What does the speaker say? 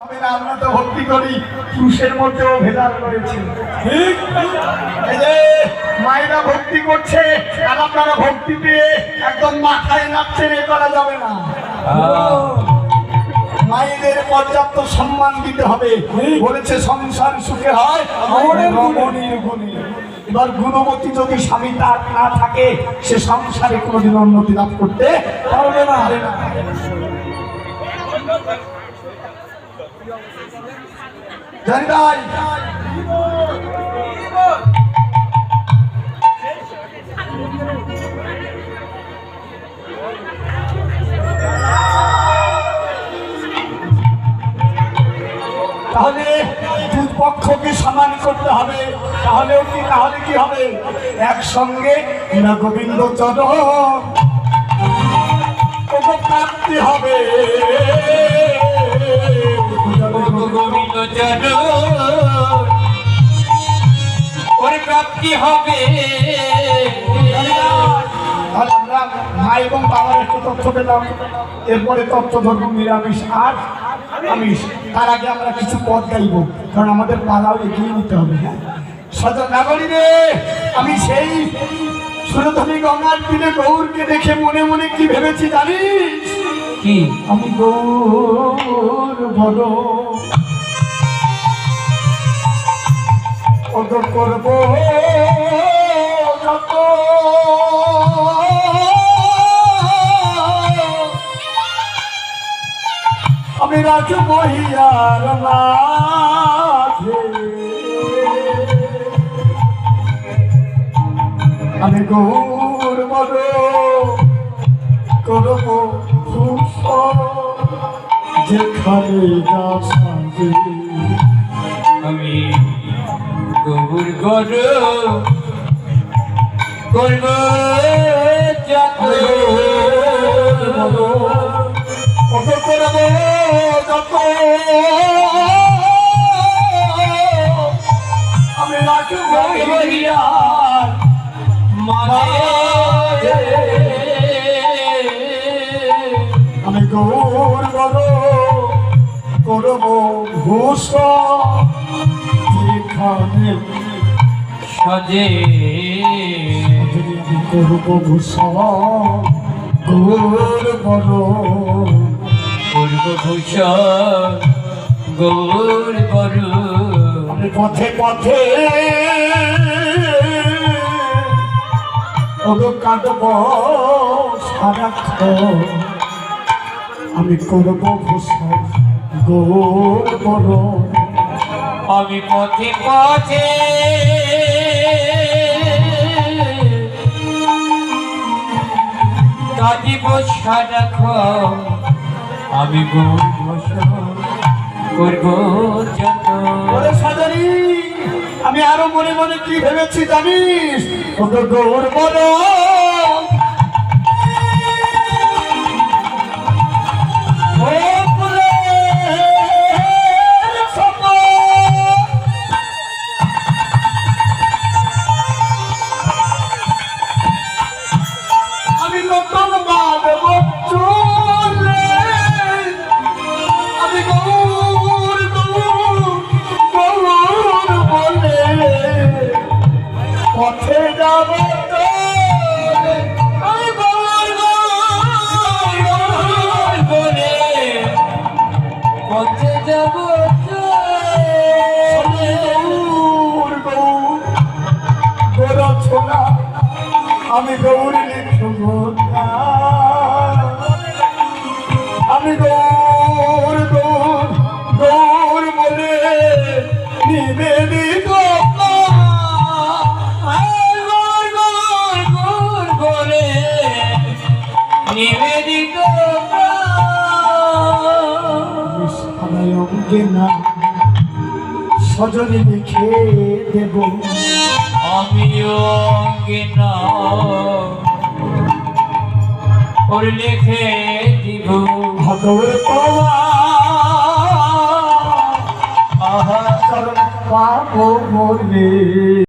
আমরা তো ভক্তি করি, পুরুষের মধ্যেও ভেদাল রয়েছে। এই যে মায়েরা ভক্তি করছে আর আপনারা ভক্তি পেয়ে একদম মাথায় নাচছেন, এ করা যাবে না। মায়েদের পর্যাপ্ত সম্মান দিতে হবে। বলেছে সংসার সুখে হয় রমণীর গুণে। এবার গুণবতী যদি স্বামী তার না থাকে, সে সংসারে কোনোদিন উন্নতি লাভ করতে পারবে না। জানি ভাই, তাহলে দুই পক্ষকে সমান করতে হবে। তাহলে কি হবে? একসঙ্গে না গোবিন্দ চরণ প্রাপ্তি হবে, গোবিন্দ চরণ প্রাপ্তি হবে। তাহলে আমরা মা এবং বাবার একটু তথ্য পেলাম। এরপরে তথ্য ধরব নিরামিষ আর আমিষ। তার আগে আমরা কিছু পদ গাইব, কারণ আমাদের পালাও এগিয়ে নিতে হবে। হ্যাঁ, সজন নাগরীরে, আমি সেই সুরধনী গঙ্গার তীরে গৌরকে দেখে মনে মনে কি ভেবেছি জানিস? কি? আমি গৌর বলো ওদের করবো যত, আমি রাখবো হিয়ার মাঝে, আমি গৌর বলো করবো যেখানে যাবে। আমি গৌর গর করব যত, আমি রাখবো হিয়ার মাঝে, আমি গৌর বড় করবো ভূষণ যেখানে সজে, আমি করবো ভূষণ গৌর বড়, করব ভূষণ গৌর বড়। আমি পথে পথে কাঁদব সারাক্ষণ, আমি করবো ভূষণ গৌর বড়, আমি পথে পথে কাঁদিব সারাক্ষণ, আমি গৌর ভূষণ করব যত। সাজারি, আমি আরো মনে মনে কি ভেবেছি জানিস? ওকে গৌর বড় আমি নতুন বাঁধব চলে, আমি গৌর গৌর গৌর বলে পথে যাব, আমি গৌর গৌর বলে পথে যাব, গৌর গৌর গোর ছোলা, আমি গৌর লিখব, আমি গৌর গৌর গৌর বলে নিবেদিত, বলে নিবেদিত অঙ্গে না সজনে লিখে দেব, আমি অঙ্গে না ওর লিখে দিব, ভগবর পাওয়া আহা চরণ পাবো বলে।